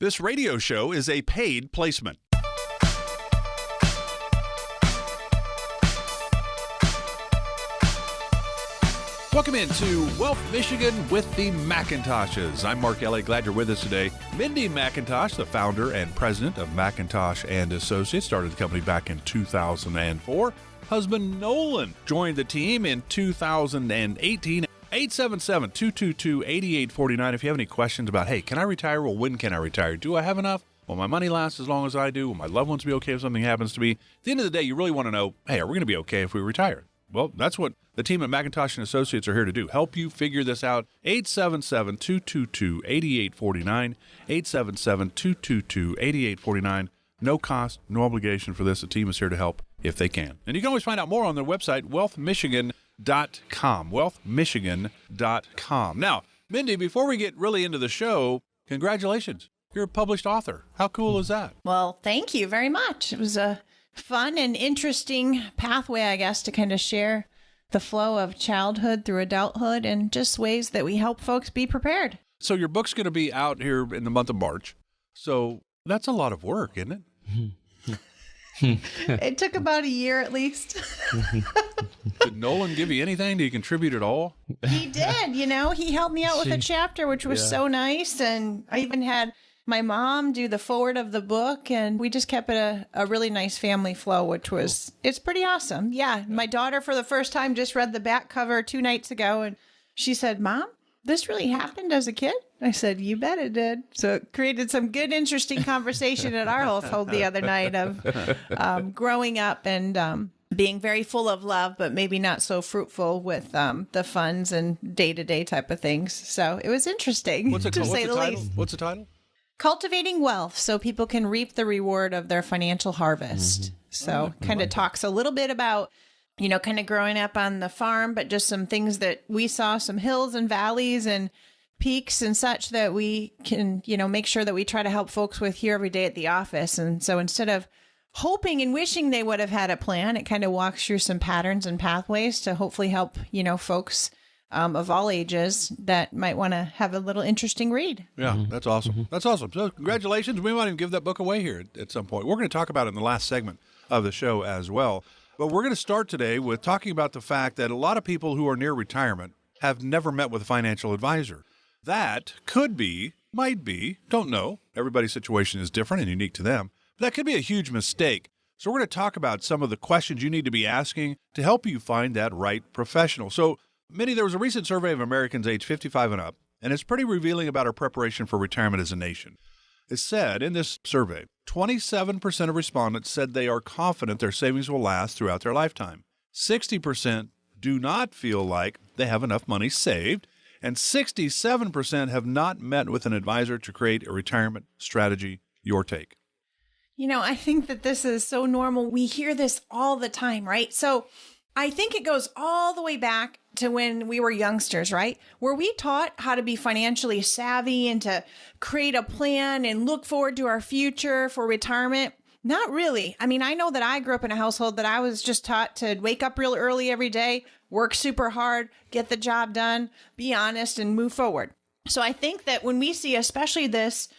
This radio show is a paid placement. Welcome into Wealth Michigan with the McIntoshes. I'm Mark Elliott. Glad you're with us today. Mindy McIntosh, the founder and president of McIntosh and Associates, started the company back in 2004. Husband Nolan joined the team in 2018. 877-222-8849. If you have any questions about, hey, can I retire? Well, when can I retire? Do I have enough? Will my money last as long as I do? Will my loved ones be okay if something happens to me? At the end of the day, you really want to know, hey, are we going to be okay if we retire? Well, that's what the team at McIntosh and Associates are here to do. Help you figure this out. 877-222-8849. 877-222-8849. No cost, no obligation for this. The team is here to help if they can. And you can always find out more on their website, wealthmichigan.com. Wealthmichigan.com. Now, Mindy, before we get really into the show, congratulations. You're a published author. How cool is that? Well, thank you very much. It was a fun and interesting pathway, I guess, to kind of share the flow of childhood through adulthood and just ways that we help folks be prepared. So your book's going to be out here in the month of March. So that's a lot of work, isn't it? It took about a year at least. Did Nolan give you anything? Did he contribute at all? He did. He helped me out with a chapter, which was so nice. And I even had my mom do the forward of the book, and we just kept it a really nice family flow, which was, it's pretty awesome. Yeah. My daughter, for the first time, just read the back cover 2 nights ago, and she said, Mom, this really happened as a kid? I said, you bet it did. So it created some good, interesting conversation at our household the other night of growing up and being very full of love, but maybe not so fruitful with the funds and day-to-day type of things. So it was interesting, What's the title? least. What's the title? Cultivating Wealth, so people can reap the reward of their financial harvest. Mm-hmm. So kind of talks a little bit about, kind of growing up on the farm, but just some things that we saw, some hills and valleys and peaks and such that we can, make sure that we try to help folks with here every day at the office. And so instead of hoping and wishing they would have had a plan, it kind of walks through some patterns and pathways to hopefully help, folks of all ages that might want to have a little interesting read. Yeah, that's awesome. That's awesome. So congratulations. We might even give that book away here at some point. We're going to talk about it in the last segment of the show as well. But we're going to start today with talking about the fact that a lot of people who are near retirement have never met with a financial advisor. That could be, might be, don't know. Everybody's situation is different and unique to them. But that could be a huge mistake. So we're going to talk about some of the questions you need to be asking to help you find that right professional. So, Minnie, there was a recent survey of Americans age 55 and up, and it's pretty revealing about our preparation for retirement as a nation. It said in this survey, 27% of respondents said they are confident their savings will last throughout their lifetime. 60% do not feel like they have enough money saved, and 67% have not met with an advisor to create a retirement strategy. Your take? I think that this is so normal. We hear this all the time, right? So I think it goes all the way back to when we were youngsters, right? Were we taught how to be financially savvy and to create a plan and look forward to our future for retirement? Not really. I mean, I know that I grew up in a household that I was just taught to wake up real early every day, work super hard, get the job done, be honest, and move forward. So I think that when we see especially this,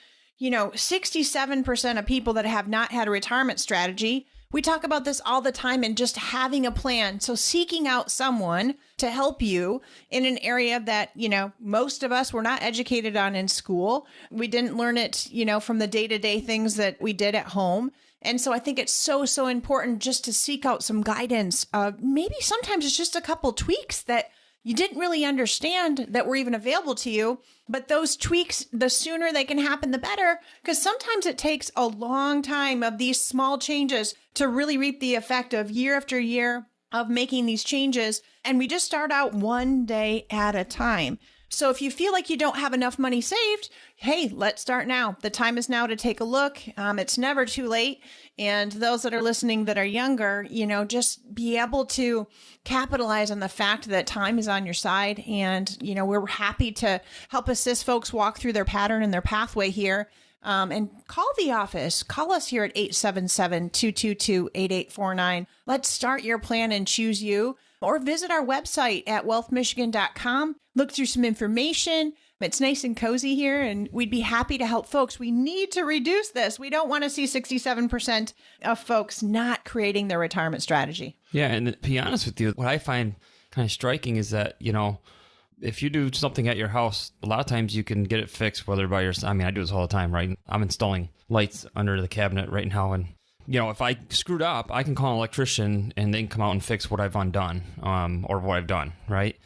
67% of people that have not had a retirement strategy, we talk about this all the time and just having a plan. So seeking out someone to help you in an area that, most of us were not educated on in school. We didn't learn it, from the day-to-day things that we did at home. And so I think it's so, so important just to seek out some guidance. Maybe sometimes it's just a couple tweaks that you didn't really understand that were even available to you. But those tweaks, the sooner they can happen, the better, because sometimes it takes a long time of these small changes to really reap the effect of year after year of making these changes. And we just start out one day at a time. So if you feel like you don't have enough money saved, hey, let's start now. The time is now to take a look. It's never too late. And those that are listening that are younger, just be able to capitalize on the fact that time is on your side. And, we're happy to help assist folks walk through their pattern and their pathway here. And call the office. Call us here at 877-222-8849. Let's start your plan and choose you. Or visit our website at wealthmichigan.com. Look through some information. It's nice and cozy here, and we'd be happy to help folks. We need to reduce this. We don't want to see 67% of folks not creating their retirement strategy. Yeah, and to be honest with you, what I find kind of striking is that, if you do something at your house, a lot of times you can get it fixed, whether by yourself. I mean, I do this all the time, right? I'm installing lights under the cabinet right now, and if I screwed up, I can call an electrician and they can come out and fix what I've undone, or what I've done, right?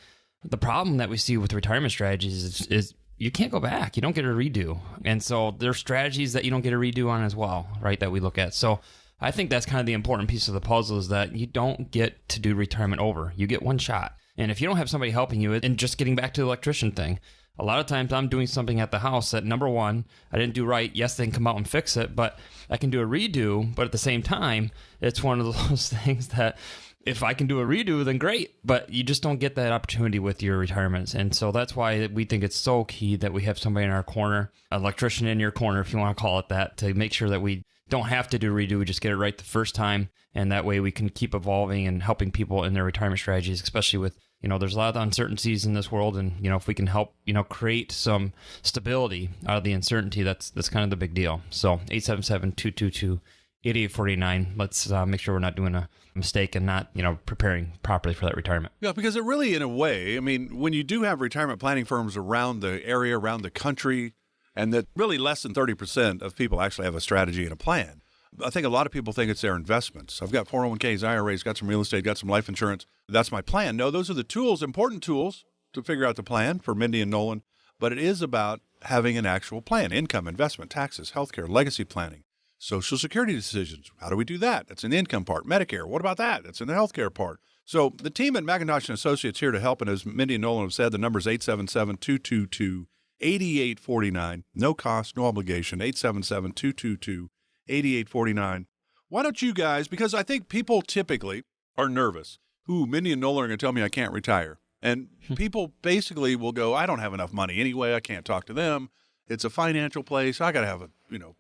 The problem that we see with retirement strategies is you can't go back. You don't get a redo. And so there's strategies that you don't get a redo on as well, right, that we look at. So I think that's kind of the important piece of the puzzle, is that you don't get to do retirement over. You get one shot. And if you don't have somebody helping you, and just getting back to the electrician thing, a lot of times I'm doing something at the house that, number one, I didn't do right. Yes, they can come out and fix it, but I can do a redo. But at the same time, it's one of those things that if I can do a redo, then great. But you just don't get that opportunity with your retirements. And so that's why we think it's so key that we have somebody in our corner, an electrician in your corner, if you want to call it that, to make sure that we don't have to do a redo. We just get it right the first time. And that way we can keep evolving and helping people in their retirement strategies, especially with, there's a lot of uncertainties in this world. And, if we can help, create some stability out of the uncertainty, that's kind of the big deal. So 877-222-8849. Let's make sure we're not doing a mistake and not, preparing properly for that retirement. Yeah, because it really, in a way, I mean, when you do have retirement planning firms around the area, around the country, and that really less than 30% of people actually have a strategy and a plan. I think a lot of people think it's their investments. I've got 401ks, IRAs, got some real estate, got some life insurance. That's my plan. No, those are the tools, important tools to figure out the plan for Mindy and Nolan. But it is about having an actual plan: income, investment, taxes, healthcare, legacy planning, Social Security decisions. How do we do that? That's in the income part. Medicare, what about that? That's in the healthcare part. So the team at McIntosh & Associates here to help. And as Mindy and Nolan have said, the number is 877-222-8849. No cost, no obligation. 877-222-8849. 8849. Why don't you guys, because I think people typically are nervous. Mindy and Nolan are going to tell me I can't retire. And people basically will go, I don't have enough money anyway. I can't talk to them. It's a financial place. I got to have $10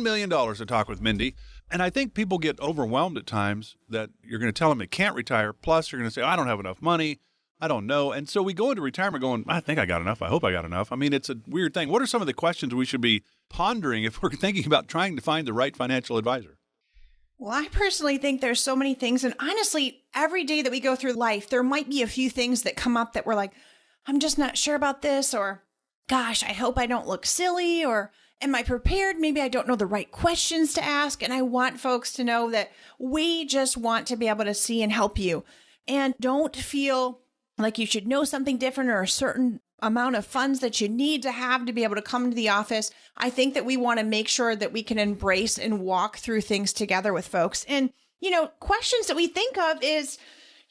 million to talk with Mindy. And I think people get overwhelmed at times that you're going to tell them they can't retire. Plus, you're going to say, I don't have enough money. I don't know. And so we go into retirement going, I think I got enough. I hope I got enough. I mean, it's a weird thing. What are some of the questions we should be pondering if we're thinking about trying to find the right financial advisor? Well, I personally think there's so many things. And honestly, every day that we go through life, there might be a few things that come up that we're like, I'm just not sure about this, or gosh, I hope I don't look silly, or am I prepared? Maybe I don't know the right questions to ask. And I want folks to know that we just want to be able to see and help you. And don't feel like you should know something different or a certain amount of funds that you need to have to be able to come to the office. I think that we want to make sure that we can embrace and walk through things together with folks. And, questions that we think of is,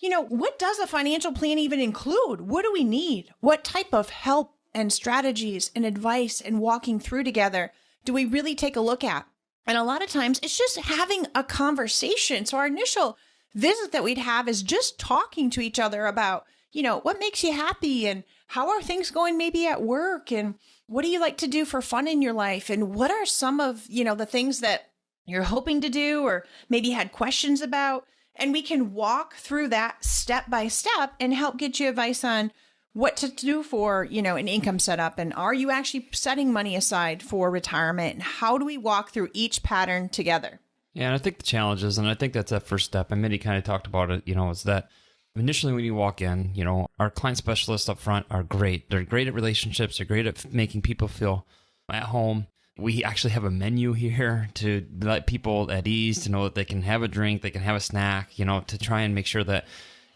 what does a financial plan even include? What do we need? What type of help and strategies and advice and walking through together do we really take a look at? And a lot of times it's just having a conversation. So our initial visit that we'd have is just talking to each other about, what makes you happy, and how are things going maybe at work, and what do you like to do for fun in your life, and what are some of, the things that you're hoping to do or maybe had questions about. And we can walk through that step by step and help get you advice on what to do for, an income setup, and are you actually setting money aside for retirement, and how do we walk through each pattern together? Yeah, and I think the challenge is, and I think that's that first step, and Mindy kind of talked about it, is that initially when you walk in, our client specialists up front are great. They're great at relationships. They're great at making people feel at home. We actually have a menu here to let people at ease, to know that they can have a drink, they can have a snack, to try and make sure that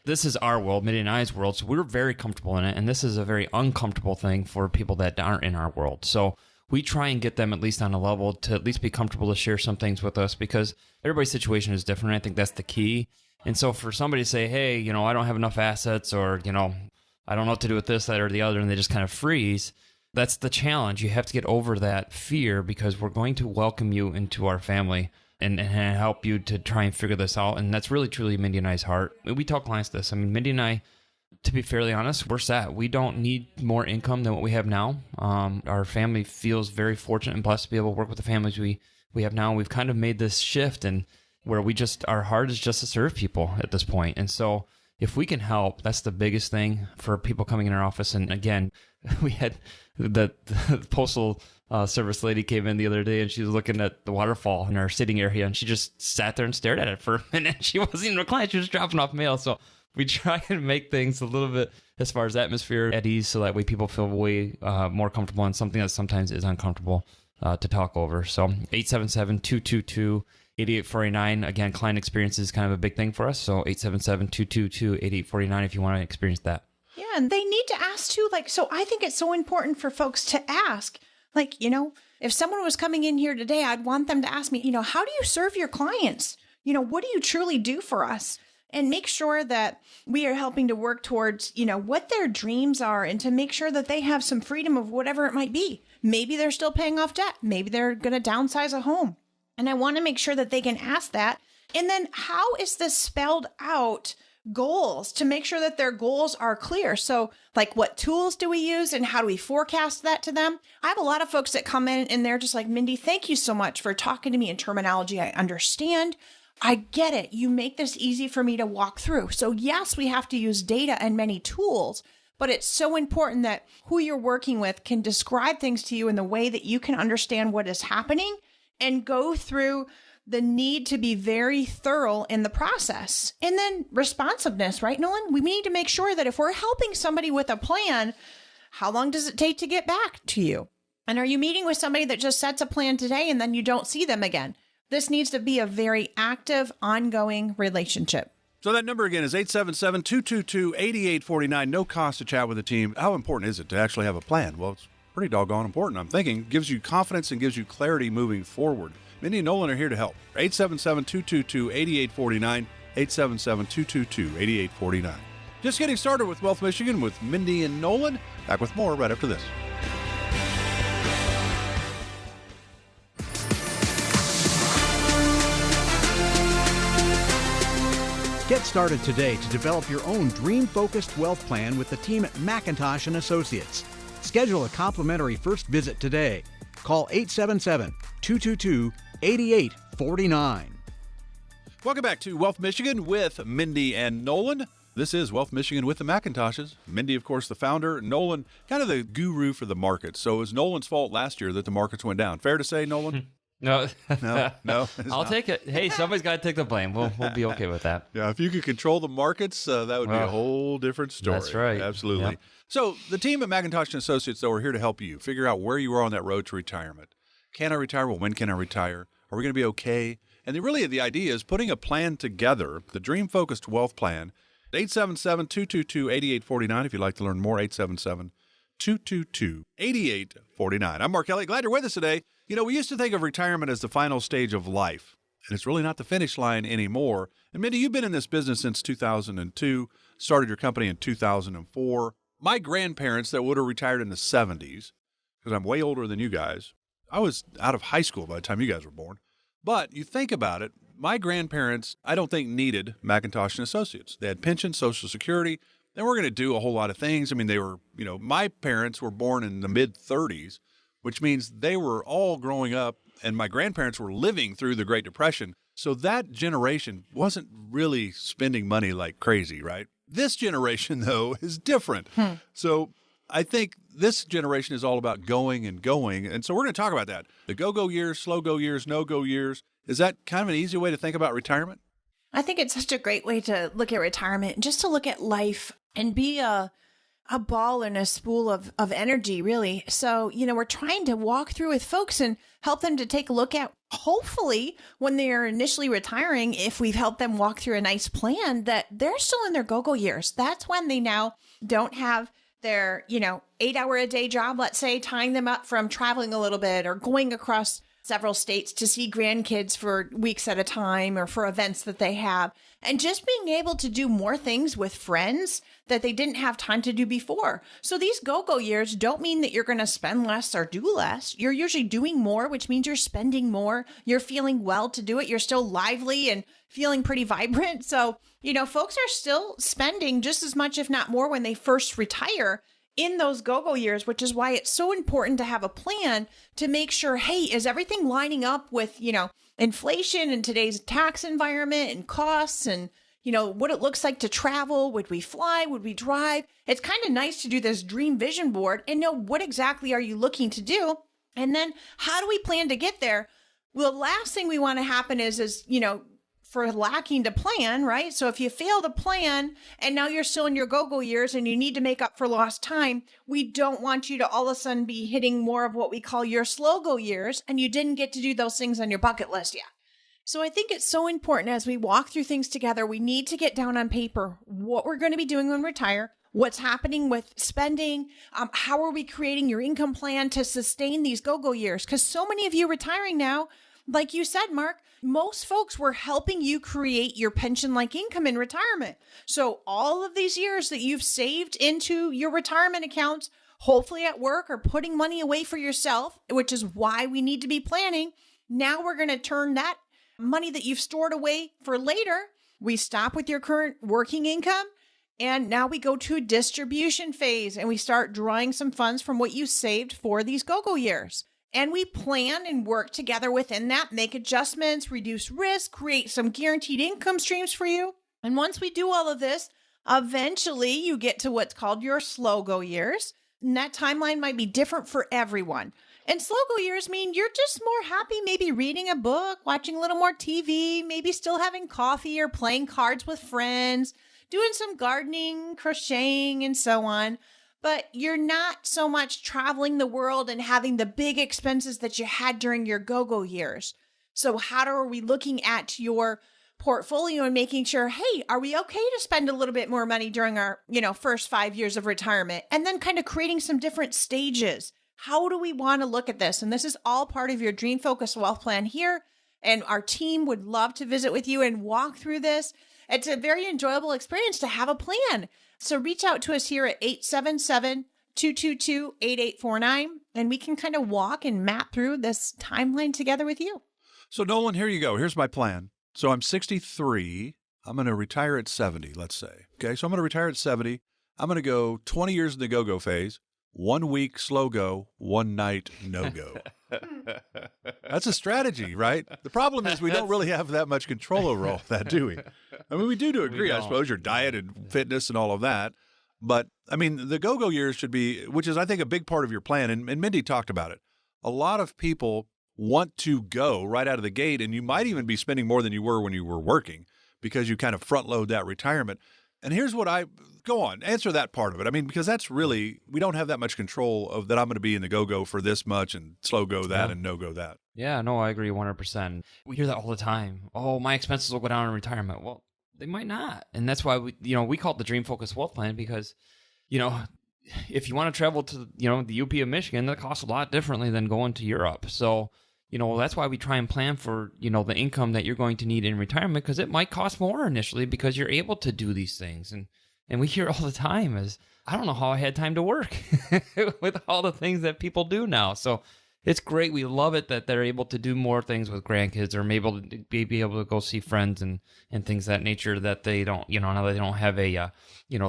this is our world, Mindy and I's world. So we're very comfortable in it. And this is a very uncomfortable thing for people that aren't in our world. So we try and get them at least on a level to at least be comfortable to share some things with us, because everybody's situation is different. I think that's the key. And so for somebody to say, hey, I don't have enough assets, or, I don't know what to do with this, that, or the other, and they just kind of freeze, that's the challenge. You have to get over that fear, because we're going to welcome you into our family and help you to try and figure this out. And that's really, truly Mindy and I's heart. We tell clients this. I mean, Mindy and I, to be fairly honest, we're set. We don't need more income than what we have now. Our family feels very fortunate and blessed to be able to work with the families we have now. We've kind of made this shift, and where our heart is just to serve people at this point. And so if we can help, that's the biggest thing for people coming in our office. And again, we had the postal service lady came in the other day, and she was looking at the waterfall in our sitting area, and she just sat there and stared at it for a minute. She wasn't even a client; she was dropping off mail. So we try and make things a little bit, as far as atmosphere, at ease, so that way people feel way more comfortable on something that sometimes is uncomfortable to talk over. So 877-222-8849. Again, client experience is kind of a big thing for us. So 877-222-8849 if you want to experience that. Yeah, and they need to ask too. Like, so I think it's so important for folks to ask. Like, if someone was coming in here today, I'd want them to ask me, how do you serve your clients? What do you truly do for us? And make sure that we are helping to work towards, what their dreams are, and to make sure that they have some freedom of whatever it might be. Maybe they're still paying off debt. Maybe they're going to downsize a home. And I want to make sure that they can ask that. And then how is this spelled out goals to make sure that their goals are clear? So like, what tools do we use and how do we forecast that to them? I have a lot of folks that come in and they're just like, Mindy, thank you so much for talking to me in terminology I understand. I get it. You make this easy for me to walk through. So yes, we have to use data and many tools, but it's so important that who you're working with can describe things to you in the way that you can understand what is happening and go through the need to be very thorough in the process. And then responsiveness, right, Nolan? We need to make sure that if we're helping somebody with a plan, how long does it take to get back to you? And are you meeting with somebody that just sets a plan today and then you don't see them again? This needs to be a very active, ongoing relationship. So that number again is 877-222-8849. No cost to chat with the team. How important is it to actually have a plan? Well, it's pretty doggone important, I'm thinking. Gives you confidence and gives you clarity moving forward. Mindy and Nolan are here to help. 877-222-8849. 877-222-8849. Just getting started with Wealth Michigan with Mindy and Nolan. Back with more right after this. Get started today to develop your own dream-focused wealth plan with the team at McIntosh & Associates. Schedule a complimentary first visit today. Call 877-222-8849. Welcome back to Wealth Michigan with Mindy and Nolan. This is Wealth Michigan with the McIntoshes. Mindy, of course, the founder. Nolan, kind of the guru for the markets. So it was Nolan's fault last year that the markets went down. Fair to say, Nolan? No, No. I'll take it. Hey, somebody's got to take the blame. We'll be okay with that. Yeah, if you could control the markets, that would be a whole different story. That's right. Absolutely. Yep. So the team at McIntosh & Associates, though, are here to help you figure out where you are on that road to retirement. Can I retire? Well, when can I retire? Are we going to be okay? And the idea is putting a plan together, the dream-focused wealth plan. 877-222-8849 if you'd like to learn more, 877-222-8849. I'm Mark Kelly. Glad you're with us today. We used to think of retirement as the final stage of life, and it's really not the finish line anymore. And Mindy, you've been in this business since 2002, started your company in 2004. My grandparents that would have retired in the 70s, because I'm way older than you guys, I was out of high school by the time you guys were born. But you think about it, my grandparents, I don't think, needed McIntosh & Associates. They had pensions, Social Security. They weren't going to do a whole lot of things. I mean, they were, my parents were born in the mid-30s, which means they were all growing up, and my grandparents were living through the Great Depression. So that generation wasn't really spending money like crazy, right? This generation, though, is different. So I think this generation is all about going and going. And so we're going to talk about that. The go-go years, slow-go years, no-go years. Is that kind of an easy way to think about retirement? I think it's such a great way to look at retirement and just to look at life and be a ball and a spool of energy, really. So, we're trying to walk through with folks and help them to take a look at, hopefully, when they're initially retiring, if we've helped them walk through a nice plan, that they're still in their go-go years. That's when they now don't have their, 8-hour-a-day job, let's say, tying them up from traveling a little bit or going across several states to see grandkids for weeks at a time or for events that they have. And just being able to do more things with friends that they didn't have time to do before. So these go-go years don't mean that you're going to spend less or do less. You're usually doing more, which means you're spending more. You're feeling well to do it. You're still lively and feeling pretty vibrant. So, folks are still spending just as much, if not more, when they first retire in those go-go years, which is why it's so important to have a plan to make sure, hey, is everything lining up with, inflation and today's tax environment and costs and, what it looks like to travel. Would we fly? Would we drive? It's kind of nice to do this dream vision board and know what exactly are you looking to do? And then how do we plan to get there? Well, the last thing we want to happen is for lacking to plan, right? So if you fail to plan and now you're still in your go-go years and you need to make up for lost time, we don't want you to all of a sudden be hitting more of what we call your slow-go years and you didn't get to do those things on your bucket list yet. So I think it's so important as we walk through things together, we need to get down on paper what we're going to be doing when we retire, what's happening with spending, how are we creating your income plan to sustain these go-go years? Because so many of you retiring now, like you said, Mark, most folks were helping you create your pension-like income in retirement. So all of these years that you've saved into your retirement accounts, hopefully at work or putting money away for yourself, which is why we need to be planning. Now we're going to turn that money that you've stored away for later. We stop with your current working income. And now we go to a distribution phase and we start drawing some funds from what you saved for these go-go years. And we plan and work together within that, make adjustments, reduce risk, create some guaranteed income streams for you. And once we do all of this, eventually you get to what's called your slow-go years. And that timeline might be different for everyone. And slow-go years mean you're just more happy maybe reading a book, watching a little more TV, maybe still having coffee or playing cards with friends, doing some gardening, crocheting, and so on. But you're not so much traveling the world and having the big expenses that you had during your go-go years. So how are we looking at your portfolio and making sure, hey, are we okay to spend a little bit more money during our, first 5 years of retirement? And then kind of creating some different stages. How do we want to look at this? And this is all part of your Dream Focused Wealth Plan here. And our team would love to visit with you and walk through this. It's a very enjoyable experience to have a plan. So reach out to us here at 877-222-8849, and we can kind of walk and map through this timeline together with you. So Nolan, here you go. Here's my plan. So I'm 63. I'm going to retire at 70, let's say. Okay, so I'm going to retire at 70. I'm going to go 20 years in the go-go phase. 1 week slow go, 1 night no go. That's a strategy, right? The problem is we don't really have that much control over all that, do we? I mean, we do agree, I suppose, your diet and fitness and all of that. But, I mean, the go-go years should be, which is, I think, a big part of your plan. And Mindy talked about it. A lot of people want to go right out of the gate, and you might even be spending more than you were when you were working because you kind of front load that retirement. And here's what go on, answer that part of it. I mean, because that's really, we don't have that much control of that I'm going to be in the go-go for this much and slow go that and no go that. Yeah, no, I agree 100%. We hear that all the time. Oh, my expenses will go down in retirement. Well, they might not. And that's why we call it the Dream Focused Wealth Plan because, if you want to travel to, the UP of Michigan, that costs a lot differently than going to Europe. So, that's why we try and plan for, the income that you're going to need in retirement because it might cost more initially because you're able to do these things. And we hear all the time is, I don't know how I had time to work with all the things that people do now. So it's great. We love it that they're able to do more things with grandkids or maybe be able to go see friends and things of that nature that they don't, now they don't have a,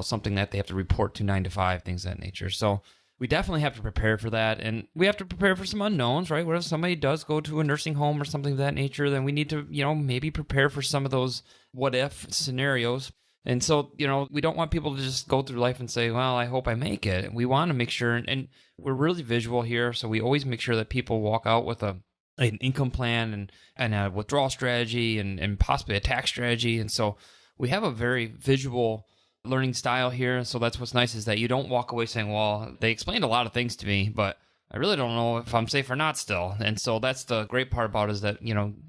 something that they have to report to 9 to 5, things of that nature. So we definitely have to prepare for that. And we have to prepare for some unknowns, right? What if somebody does go to a nursing home or something of that nature? Then we need to, maybe prepare for some of those what if scenarios. And so, we don't want people to just go through life and say, well, I hope I make it. We want to make sure, and we're really visual here. So we always make sure that people walk out with an income plan and a withdrawal strategy and possibly a tax strategy. And so we have a very visual learning style here. So that's what's nice is that you don't walk away saying, well, they explained a lot of things to me, but I really don't know if I'm safe or not still. And so that's the great part about it is that,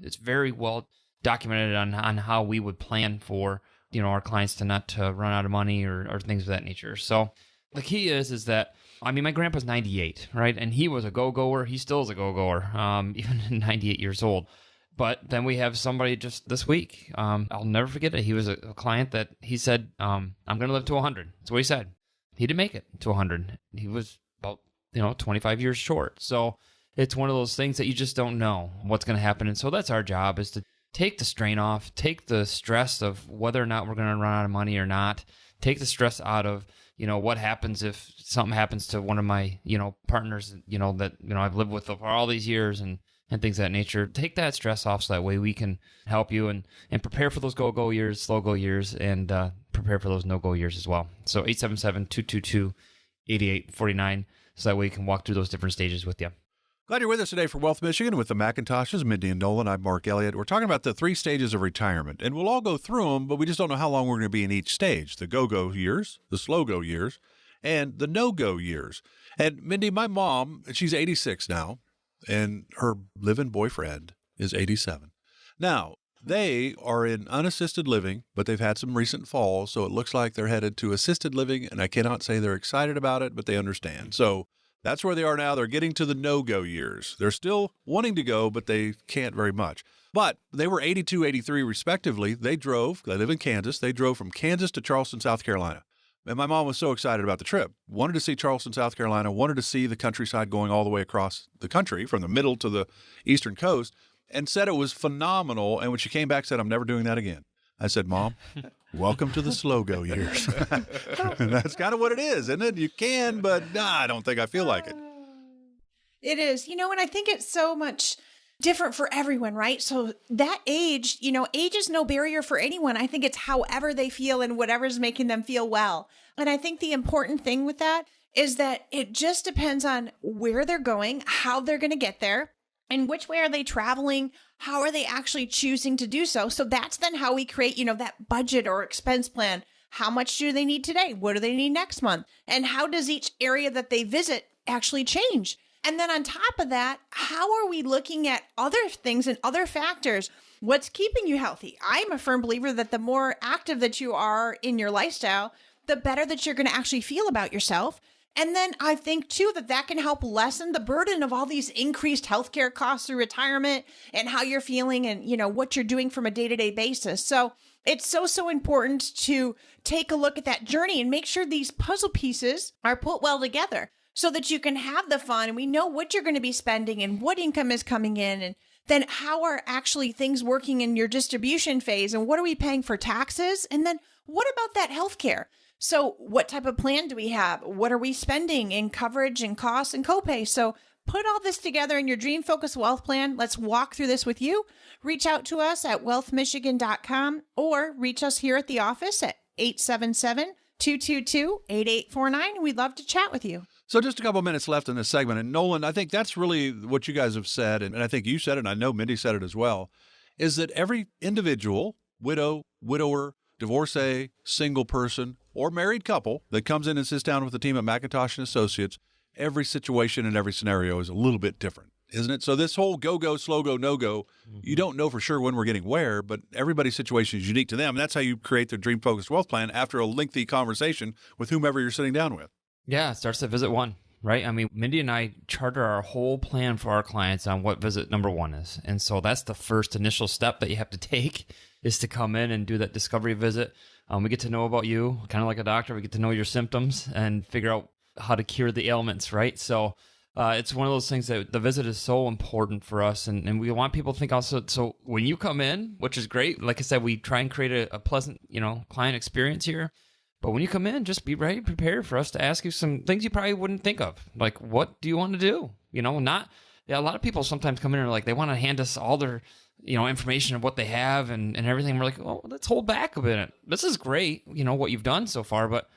it's very well documented on how we would plan for, our clients to not to run out of money or things of that nature. So the key is that, my grandpa's 98, right? And he was a go-goer. He still is a go-goer, even at 98 years old. But then we have somebody just this week. I'll never forget it. He was a client that he said, I'm going to live to 100. That's what he said. He didn't make it to 100. He was about, 25 years short. So it's one of those things that you just don't know what's going to happen. And so that's our job is to take the strain off, take the stress of whether or not we're going to run out of money or not, take the stress out of, what happens if something happens to one of my, partners, that, I've lived with for all these years and and things of that nature. Take that stress off so that way we can help you and prepare for those go years, slow-go years, and prepare for those no-go years as well. So 877-222-8849, so that way we can walk through those different stages with you. Glad you're with us today for Wealth Michigan with the McIntoshes, Mindy and Nolan. I'm Mark Elliott. We're talking about the 3 stages of retirement, and we'll all go through them, but we just don't know how long we're going to be in each stage. The go-go years, the slow-go years, and the no-go years. And Mindy, my mom, she's 86 now, and her live-in boyfriend is 87. Now, they are in unassisted living, but they've had some recent falls, so it looks like they're headed to assisted living, and I cannot say they're excited about it, but they understand. So that's where they are now. They're getting to the no-go years. They're still wanting to go, but they can't very much. But they were 82, 83 respectively. They live in Kansas. They drove from Kansas to Charleston, South Carolina. And my mom was so excited about the trip. Wanted to see Charleston, South Carolina, wanted to see the countryside going all the way across the country from the middle to the eastern coast, and said it was phenomenal. And when she came back, said, I'm never doing that again. I said, Mom, welcome to the slow-go years. And that's kind of what it is, isn't it? You can, but I don't think I feel like it. It is, and I think it's so much different for everyone, right? So that age, age is no barrier for anyone. I think it's however they feel and whatever's making them feel well. And I think the important thing with that is that it just depends on where they're going, how they're going to get there, and which way are they traveling? How are they actually choosing to do so? So that's then how we create, that budget or expense plan. How much do they need today? What do they need next month? And how does each area that they visit actually change? And then on top of that, how are we looking at other things and other factors? What's keeping you healthy? I'm a firm believer that the more active that you are in your lifestyle, the better that you're going to actually feel about yourself. And then I think, too, that can help lessen the burden of all these increased healthcare costs through retirement and how you're feeling and, what you're doing from a day-to-day basis. So it's so important to take a look at that journey and make sure these puzzle pieces are put well together so that you can have the fun and we know what you're going to be spending and what income is coming in, and then how are actually things working in your distribution phase, and what are we paying for taxes? And then what about that healthcare? So what type of plan do we have? What are we spending in coverage and costs and copay? So put all this together in your Dream Focus Wealth Plan. Let's walk through this with you. Reach out to us at wealthmichigan.com or reach us here at the office at 877-222-8849. We'd love to chat with you. So just a couple minutes left in this segment. And Nolan, I think that's really what you guys have said, and I think you said it, and I know Mindy said it as well, is that every individual, widow, widower, divorcee, single person, or married couple that comes in and sits down with the team at McIntosh and Associates, every situation and every scenario is a little bit different, isn't it? So this whole go, slow go, no go, you don't know for sure when we're getting where, but everybody's situation is unique to them. And that's how you create the Dream Focused Wealth Plan after a lengthy conversation with whomever you're sitting down with. Yeah, it starts at visit 1, right? I mean, Mindy and I charter our whole plan for our clients on what visit number 1 is. And so that's the first initial step that you have to take, is to come in and do that discovery visit. We get to know about you, kind of like a doctor. We get to know your symptoms and figure out how to cure the ailments, right? So it's one of those things that the visit is so important for us. And we want people to think also, so when you come in, which is great, like I said, we try and create a pleasant, client experience here. But when you come in, just be ready, prepared for us to ask you some things you probably wouldn't think of. Like, what do you want to do? A lot of people sometimes come in and like, they want to hand us all their, information of what they have and everything. We're like, oh, let's hold back a minute. This is great, what you've done so far, but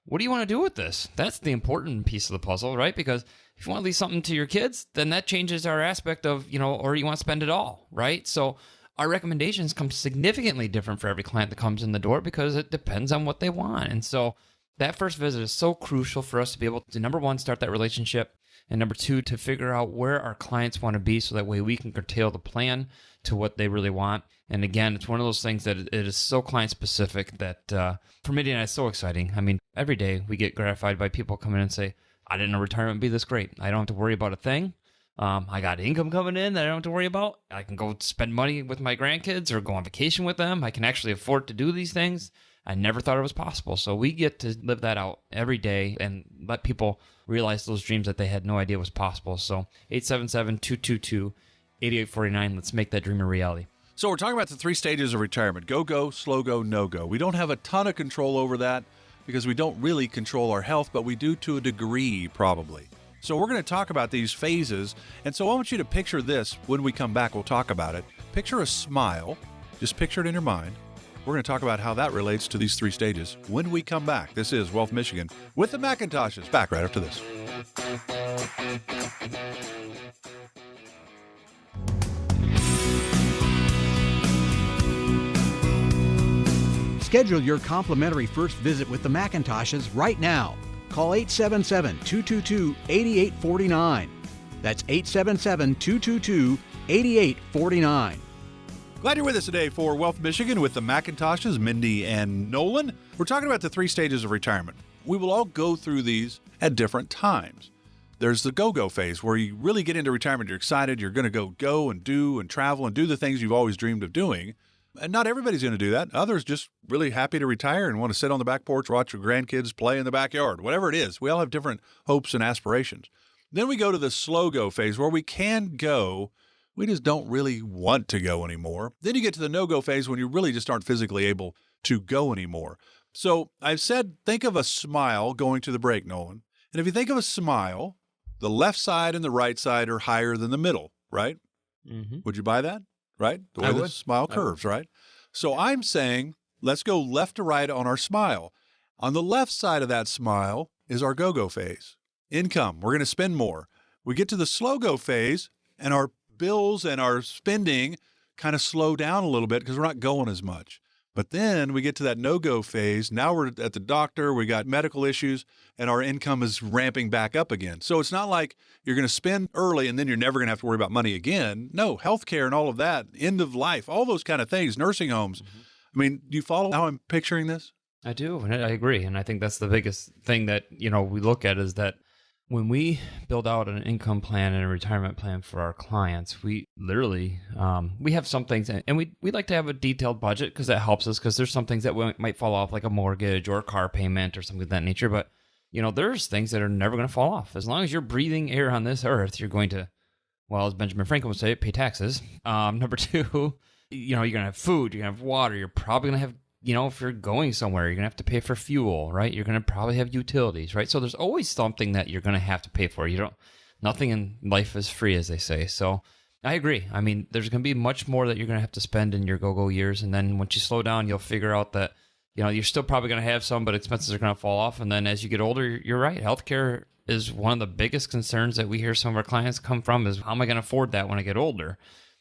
what do you want to do with this? That's the important piece of the puzzle, right? Because if you want to leave something to your kids, then that changes our aspect of, or you want to spend it all, right? So our recommendations come significantly different for every client that comes in the door because it depends on what they want. And so that first visit is so crucial for us to be able to, number 1, start that relationship, and number 2, to figure out where our clients want to be so that way we can curtail the plan to what they really want. And again, it's one of those things that it is so client specific that for Mindy and I, it's so exciting. I mean, every day we get gratified by people coming in and say, I didn't know retirement would be this great. I don't have to worry about a thing. I got income coming in that I don't have to worry about. I can go spend money with my grandkids or go on vacation with them. I can actually afford to do these things. I never thought it was possible. So we get to live that out every day and let people realize those dreams that they had no idea was possible. So 877-222-8849. Let's make that dream a reality. So we're talking about the 3 stages of retirement: go, slow go, no go. We don't have a ton of control over that because we don't really control our health, but we do to a degree probably. So we're going to talk about these phases. And so I want you to picture this. When we come back, we'll talk about it. Picture a smile. Just picture it in your mind. We're going to talk about how that relates to these 3 stages when we come back. This is Wealth Michigan with the McIntoshes. Back right after this. Schedule your complimentary first visit with the McIntoshes right now. Call 877-222-8849. That's 877-222-8849. Glad you're with us today for Wealth Michigan with the McIntoshes, Mindy and Nolan. We're talking about the 3 stages of retirement. We will all go through these at different times. There's the go-go phase where you really get into retirement. You're excited. You're going to go and do and travel and do the things you've always dreamed of doing. And not everybody's going to do that. Others just really happy to retire and want to sit on the back porch, watch your grandkids play in the backyard, whatever it is. We all have different hopes and aspirations. Then we go to the slow go phase where we can go. We just don't really want to go anymore. Then you get to the no-go phase when you really just aren't physically able to go anymore. So I've said, think of a smile going to the break, Nolan. And if you think of a smile, the left side and the right side are higher than the middle, right? Mm-hmm. Would you buy that? Right? The way the smile curves, right? So I'm saying, let's go left to right on our smile. On the left side of that smile is our go-go phase. Income. We're going to spend more. We get to the slow-go phase, and our bills and our spending kind of slow down a little bit because we're not going as much. But then we get to that no-go phase. Now we're at the doctor, we got medical issues, and our income is ramping back up again. So it's not like you're going to spend early and then you're never going to have to worry about money again. No, healthcare and all of that, end of life, all those kind of things, nursing homes. Mm-hmm. I mean, do you follow how I'm picturing this? I do, and I agree. And I think that's the biggest thing that, we look at is that when we build out an income plan and a retirement plan for our clients, we literally, we have some things, and we like to have a detailed budget because that helps us, because there's some things that might fall off, like a mortgage or a car payment or something of that nature. But, there's things that are never going to fall off. As long as you're breathing air on this earth, you're going to, well, as Benjamin Franklin would say, pay taxes. Number 2, you're going to have food, you're going to have water, you're probably going to have, if you're going somewhere, you're going to have to pay for fuel, right? You're going to probably have utilities, right? So there's always something that you're going to have to pay for. Nothing in life is free, as they say. So I agree. I mean, there's going to be much more that you're going to have to spend in your go-go years. And then once you slow down, you'll figure out that, you're still probably going to have some, but expenses are going to fall off. And then as you get older, you're right. Healthcare is one of the biggest concerns that we hear some of our clients come from is, how am I going to afford that when I get older?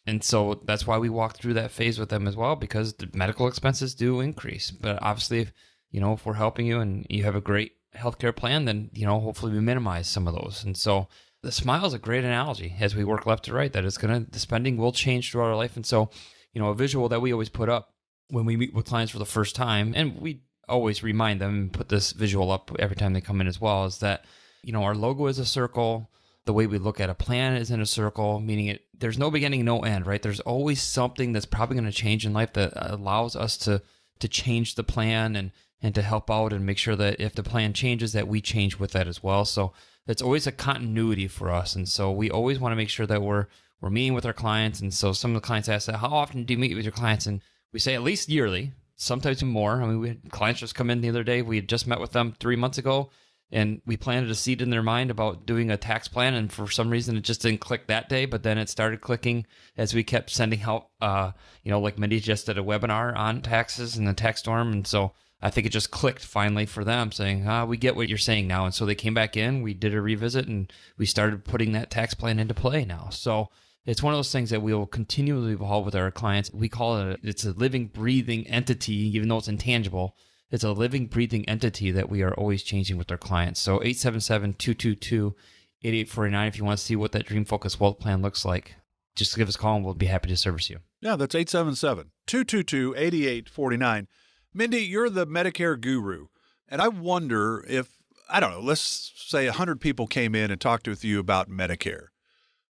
And so that's why we walk through that phase with them as well, because the medical expenses do increase. But obviously, if we're helping you and you have a great healthcare plan, then, hopefully we minimize some of those. And so the smile is a great analogy as we work left to right, that the spending will change throughout our life. And so, a visual that we always put up when we meet with clients for the first time, and we always remind them and put this visual up every time they come in as well, is that, our logo is a circle. The way we look at a plan is in a circle, meaning there's no beginning, no end, right? There's always something that's probably going to change in life that allows us to change the plan and to help out and make sure that if the plan changes, that we change with that as well. So it's always a continuity for us. And so we always want to make sure that we're meeting with our clients. And so some of the clients ask, how often do you meet with your clients? And we say at least yearly, sometimes more. I mean, we had clients just come in the other day. We had just met with them 3 months ago. And we planted a seed in their mind about doing a tax plan. And for some reason, it just didn't click that day. But then it started clicking as we kept sending out, like Mindy just did a webinar on taxes and the tax storm. And so I think it just clicked finally for them, saying, we get what you're saying now. And so they came back in, we did a revisit, and we started putting that tax plan into play now. So it's one of those things that we will continually evolve with our clients. We call it, it's a living, breathing entity, even though it's intangible. It's a living, breathing entity that we are always changing with our clients. So 877-222-8849 if you want to see what that Dream Focus Wealth Plan looks like. Just give us a call and we'll be happy to service you. Yeah, that's 877-222-8849. Mindy, you're the Medicare guru. And I wonder if, let's say 100 people came in and talked with you about Medicare.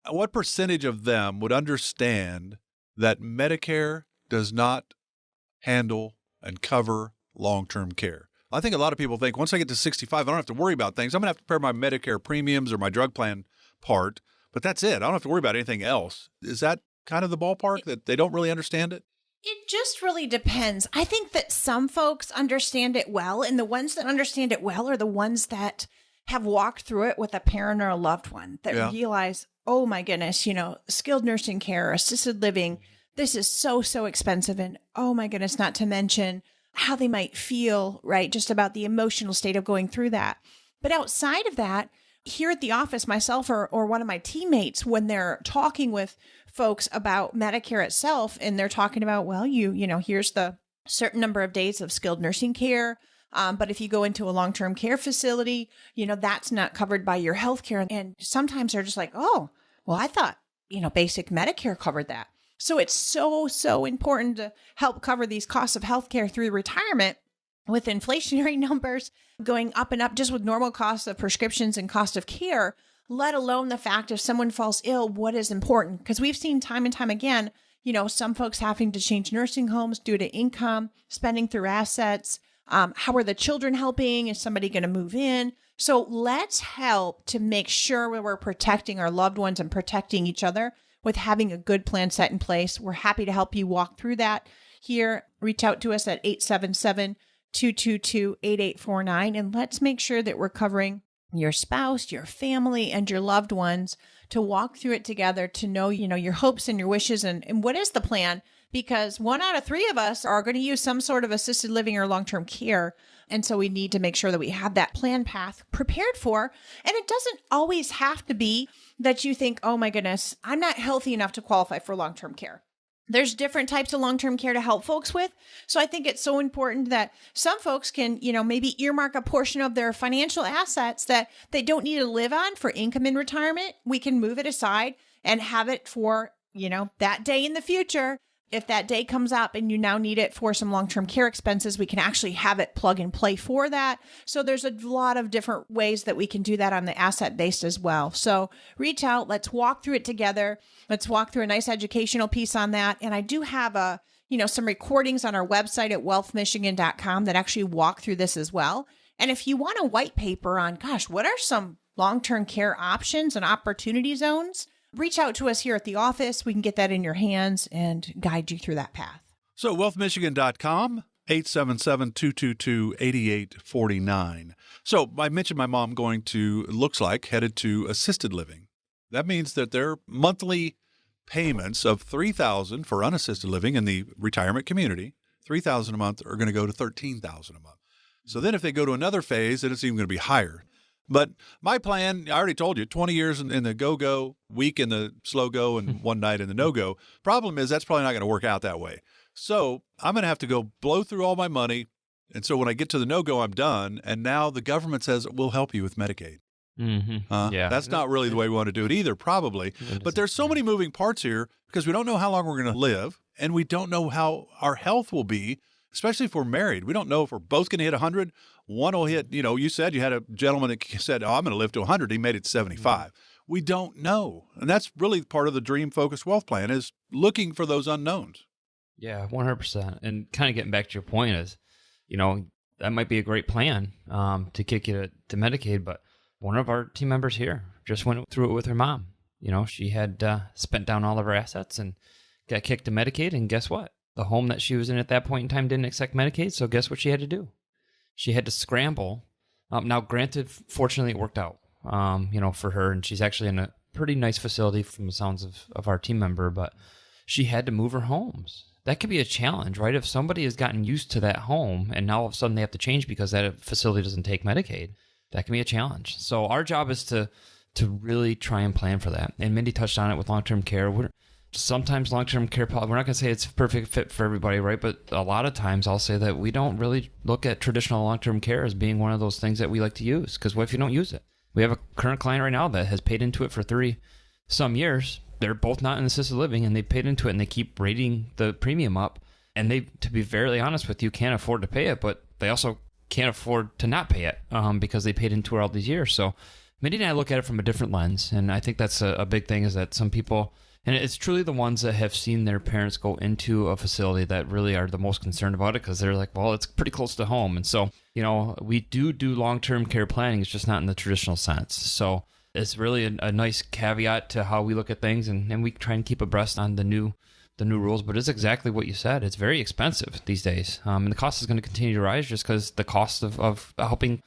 What percentage of them would understand that Medicare does not handle and cover long-term care? I think a lot of people think once I get to 65, I don't have to worry about things. I'm going to have to pay my Medicare premiums or my drug plan part, but that's it. I don't have to worry about anything else. Is that kind of the ballpark that they don't really understand it? It just really depends. I think that some folks understand it well, and the ones that understand it well are the ones that have walked through it with a parent or a loved one that realize, oh my goodness, skilled nursing care, assisted living, this is so, so expensive. And oh my goodness, not to mention how they might feel, right? Just about the emotional state of going through that. But outside of that, here at the office, myself or one of my teammates, when they're talking with folks about Medicare itself, and they're talking about, well, here's the certain number of days of skilled nursing care. But if you go into a long-term care facility, that's not covered by your health care. And sometimes they're just like, oh, well, I thought, basic Medicare covered that. So it's so, so important to help cover these costs of healthcare through retirement with inflationary numbers going up and up just with normal costs of prescriptions and cost of care, let alone the fact if someone falls ill, what is important? Because we've seen time and time again, some folks having to change nursing homes due to income, spending through assets. How are the children helping? Is somebody going to move in? So let's help to make sure we're protecting our loved ones and protecting each other with having a good plan set in place. We're happy to help you walk through that here. Reach out to us at 877-222-8849. And let's make sure that we're covering your spouse, your family, and your loved ones to walk through it together, to know, your hopes and your wishes and what is the plan. Because 1 out of 3 of us are going to use some sort of assisted living or long-term care. And so we need to make sure that we have that plan path prepared for. And it doesn't always have to be that you think, oh my goodness, I'm not healthy enough to qualify for long-term care. There's different types of long-term care to help folks with. So I think it's so important that some folks can, maybe earmark a portion of their financial assets that they don't need to live on for income in retirement. We can move it aside and have it for, that day in the future. If that day comes up and you now need it for some long-term care expenses, we can actually have it plug and play for that. So there's a lot of different ways that we can do that on the asset based as well. So reach out, let's walk through it together. Let's walk through a nice educational piece on that. And I do have some recordings on our website at wealthmichigan.com that actually walk through this as well. And if you want a white paper on, what are some long-term care options and opportunity zones, reach out to us here at the office. We can get that in your hands and guide you through that path. So wealthmichigan.com, 877-222-8849. So I mentioned my mom headed to assisted living. That means that their monthly payments of $3,000 for unassisted living in the retirement community, $3,000 a month, are going to go to $13,000 a month. So then if they go to another phase, then it's even going to be higher. But my plan, I already told you, 20 years in the go-go, week in the slow-go, and one night in the no-go. Problem is that's probably not going to work out that way. So I'm going to have to go blow through all my money. And so when I get to the no-go, I'm done. And now the government says, we'll help you with Medicaid. Yeah. That's not really the way we want to do it either, probably. But there's so many moving parts here because we don't know how long we're going to live, and we don't know how our health will be, especially if we're married. We don't know if we're both going to hit 100. One will hit, you said you had a gentleman that said, oh, I'm going to live to 100. He made it 75. We don't know. And that's really part of the Dream Focused Wealth Plan, is looking for those unknowns. Yeah, 100%. And kind of getting back to your point is, that might be a great plan to kick you to Medicaid, but one of our team members here just went through it with her mom. She had spent down all of her assets and got kicked to Medicaid, and guess what? The home that she was in at that point in time didn't accept Medicaid, so guess what she had to do? She had to scramble. Now, granted, fortunately, it worked out, for her, and she's actually in a pretty nice facility from the sounds of our team member, but she had to move her homes. That could be a challenge, right? If somebody has gotten used to that home and now all of a sudden they have to change because that facility doesn't take Medicaid, that can be a challenge. So our job is to really try and plan for that. And Mindy touched on it with long-term care. Sometimes long-term care, we're not going to say it's a perfect fit for everybody, right? But a lot of times I'll say that we don't really look at traditional long-term care as being one of those things that we like to use. Because what if you don't use it? We have a current client right now that has paid into it for 30 some years. They're both not in assisted living, and they paid into it, and they keep rating the premium up. And they, to be very honest with you, can't afford to pay it, but they also can't afford to not pay it because they paid into it all these years. So Mindy and I look at it from a different lens, and I think that's a big thing, is that some people... And it's truly the ones that have seen their parents go into a facility that really are the most concerned about it, because they're like, well, it's pretty close to home. And so, we do long-term care planning. It's just not in the traditional sense. So it's really a nice caveat to how we look at things. And we try and keep abreast on the new rules. But it's exactly what you said. It's very expensive these days. And the cost is going to continue to rise just because the cost of helping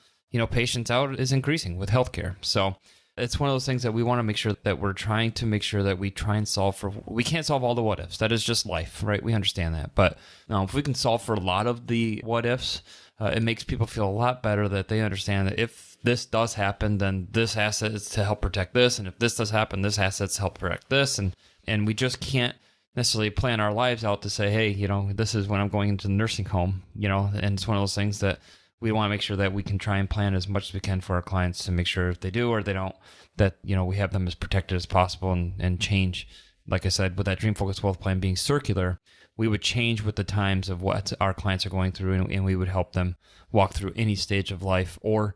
patients out is increasing with healthcare. So it's one of those things that we want to make sure that we're trying to make sure that we try and solve for. We can't solve all the what ifs. That is just life, right? We understand that. But if we can solve for a lot of the what ifs, it makes people feel a lot better that they understand that if this does happen, then this asset is to help protect this. And if this does happen, this asset's to help protect this. And we just can't necessarily plan our lives out to say, hey, this is when I'm going into the nursing home, and it's one of those things that we want to make sure that we can try and plan as much as we can for our clients to make sure if they do or they don't, that, we have them as protected as possible and change. Like I said, with that Dream Focused Wealth Plan being circular, we would change with the times of what our clients are going through, and we would help them walk through any stage of life. Or,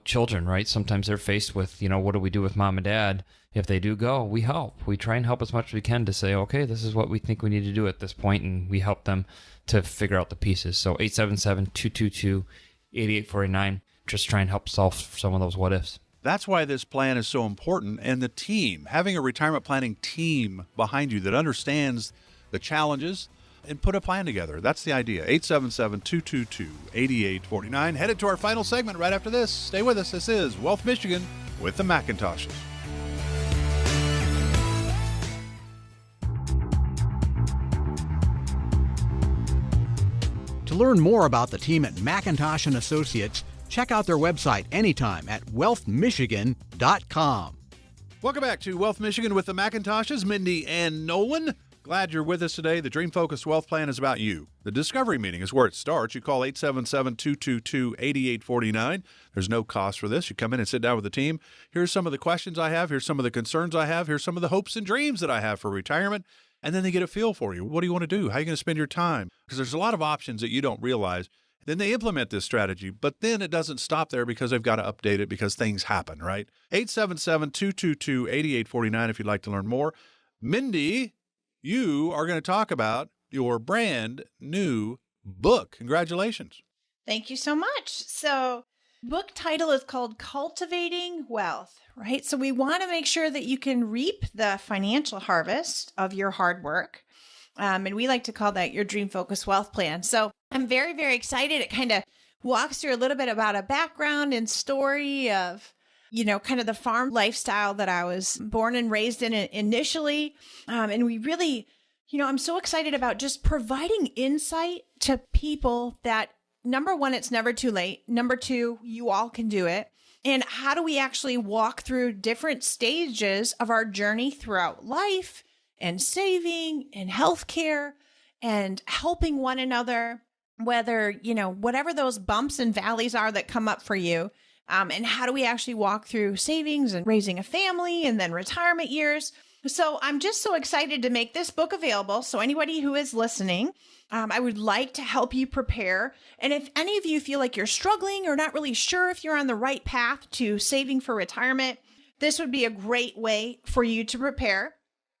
children, right? Sometimes they're faced with, what do we do with mom and dad? If they do go, we help. We try and help as much as we can to say, okay, this is what we think we need to do at this point, and we help them to figure out the pieces. So 877-222-8849, just try and help solve some of those what ifs. That's why this plan is so important. And the team, having a retirement planning team behind you that understands the challenges and put a plan together. That's the idea. 877-222-8849. Headed to our final segment right after this. Stay with us. This is Wealth Michigan with the McIntoshes. To learn more about the team at McIntosh & Associates, check out their website anytime at wealthmichigan.com. Welcome back to Wealth Michigan with the McIntoshes, Mindy and Nolan. Glad you're with us today. The Dream Focused Wealth Plan is about you. The discovery meeting is where it starts. You call 877-222-8849. There's no cost for this. You come in and sit down with the team. Here's some of the questions I have. Here's some of the concerns I have. Here's some of the hopes and dreams that I have for retirement. And then they get a feel for you. What do you want to do? How are you going to spend your time? Because there's a lot of options that you don't realize. Then they implement this strategy, but then it doesn't stop there because they've got to update it because things happen, right? 877-222-8849 if you'd like to learn more. Mindy, you are going to talk about your brand new book. Congratulations. Thank you so much. So, book title is called Cultivating Wealth, right? So we want to make sure that you can reap the financial harvest of your hard work. And we like to call that your Dream Focused Wealth Plan. So I'm very, very excited. It kind of walks through a little bit about a background and story of, kind of the farm lifestyle that I was born and raised in initially. And we really, I'm so excited about just providing insight to people that, number one, it's never too late. Number two, you all can do it. And how do we actually walk through different stages of our journey throughout life and saving and healthcare and helping one another, whether, whatever those bumps and valleys are that come up for you. And how do we actually walk through savings and raising a family and then retirement years? So I'm just so excited to make this book available. So anybody who is listening, I would like to help you prepare. And if any of you feel like you're struggling or not really sure if you're on the right path to saving for retirement, this would be a great way for you to prepare.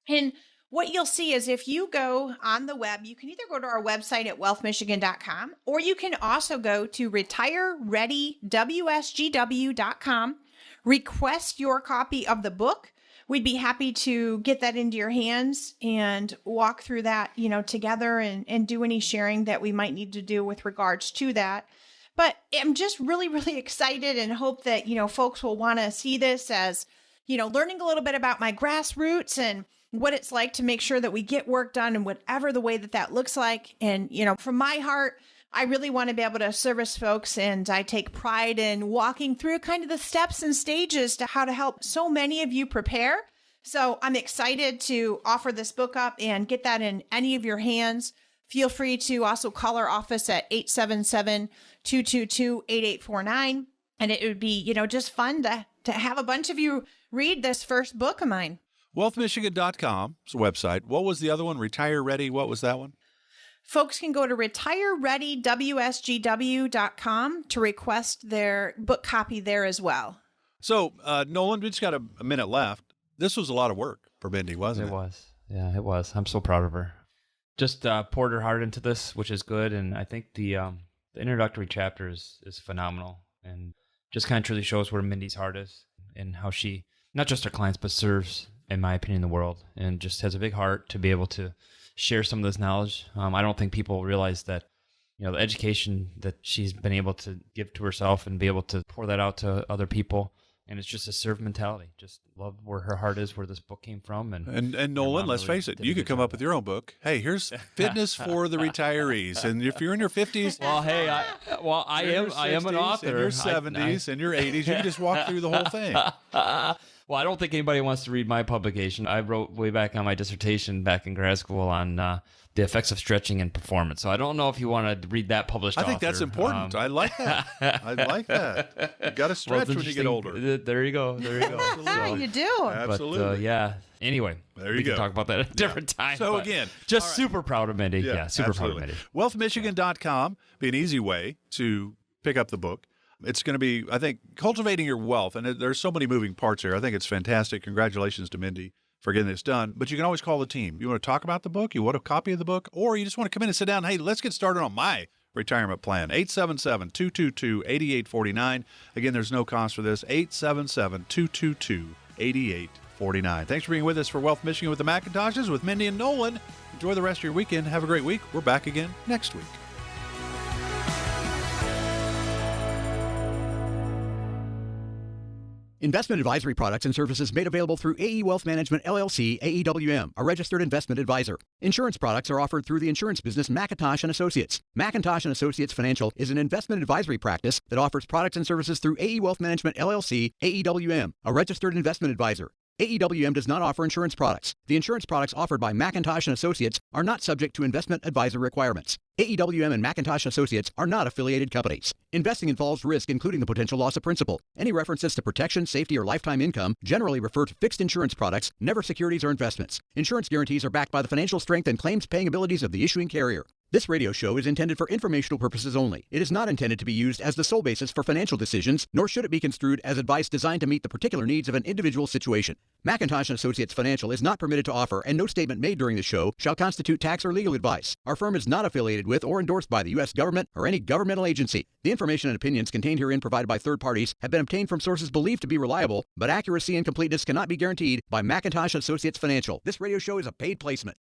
And what you'll see is if you go on the web, you can either go to our website at wealthmichigan.com, or you can also go to retirereadywsgw.com, request your copy of the book. We'd be happy to get that into your hands and walk through that, together and do any sharing that we might need to do with regards to that. But I'm just really, really excited and hope that, folks will want to see this as, learning a little bit about my grassroots and what it's like to make sure that we get work done in whatever the way that looks like. And, from my heart, I really want to be able to service folks, and I take pride in walking through kind of the steps and stages to how to help so many of you prepare. So I'm excited to offer this book up and get that in any of your hands. Feel free to also call our office at 877-222-8849. And it would be, just fun to have a bunch of you read this first book of mine. WealthMichigan.com is the website. What was the other one? Retire Ready. What was that one? Folks can go to retirereadywsgw.com to request their book copy there as well. So, Nolan, we just got a minute left. This was a lot of work for Mindy, wasn't it? It was. Yeah, it was. I'm so proud of her. Just poured her heart into this, which is good. And I think the introductory chapter is phenomenal and just kind of truly shows where Mindy's heart is and how she, not just her clients, but serves, in my opinion, the world, and just has a big heart to be able to share some of this knowledge. I don't think people realize that the education that she's been able to give to herself and be able to pour that out to other people. And it's just a serve mentality. Just love where her heart is, where this book came from. And Nolan, let's face it, you could come up with your own book. Hey, here's fitness for the retarees. And if you're in your 50s, well, hey, I am an author. In your 70s, in your 80s, you can just walk through the whole thing. Well, I don't think anybody wants to read my publication. I wrote way back on my dissertation back in grad school on the effects of stretching and performance. So I don't know if you want to read that published I think author. that's important. I like that. I like that. You got to stretch when you get older. There you go. How you do? Absolutely. But, yeah. Anyway, there you we go. can talk about that at a different time. So but again, just super proud of Mindy. Yeah, super absolutely. proud of Mindy. Wealthmichigan.com be an easy way to pick up the book. It's going to be, I think, cultivating your wealth. And there's so many moving parts here. I think it's fantastic. Congratulations to Mindy for getting this done. But you can always call the team. You want to talk about the book? You want a copy of the book? Or you just want to come in and sit down. Hey, let's get started on my retirement plan. 877-222-8849. Again, there's no cost for this. 877-222-8849. Thanks for being with us for Wealth Michigan with the Macintoshes with Mindy and Nolan. Enjoy the rest of your weekend. Have a great week. We're back again next week. Investment advisory products and services made available through AE Wealth Management, LLC, AEWM, a registered investment advisor. Insurance products are offered through the insurance business McIntosh & Associates. McIntosh & Associates Financial is an investment advisory practice that offers products and services through AE Wealth Management, LLC, AEWM, a registered investment advisor. AEWM does not offer insurance products. The insurance products offered by McIntosh & Associates are not subject to investment advisor requirements. AEWM and McIntosh & Associates are not affiliated companies. Investing involves risk, including the potential loss of principal. Any references to protection, safety, or lifetime income generally refer to fixed insurance products, never securities or investments. Insurance guarantees are backed by the financial strength and claims-paying abilities of the issuing carrier. This radio show is intended for informational purposes only. It is not intended to be used as the sole basis for financial decisions, nor should it be construed as advice designed to meet the particular needs of an individual situation. McIntosh & Associates Financial is not permitted to offer, and no statement made during the show shall constitute tax or legal advice. Our firm is not affiliated with or endorsed by the U.S. government or any governmental agency. The information and opinions contained herein provided by third parties have been obtained from sources believed to be reliable, but accuracy and completeness cannot be guaranteed by McIntosh & Associates Financial. This radio show is a paid placement.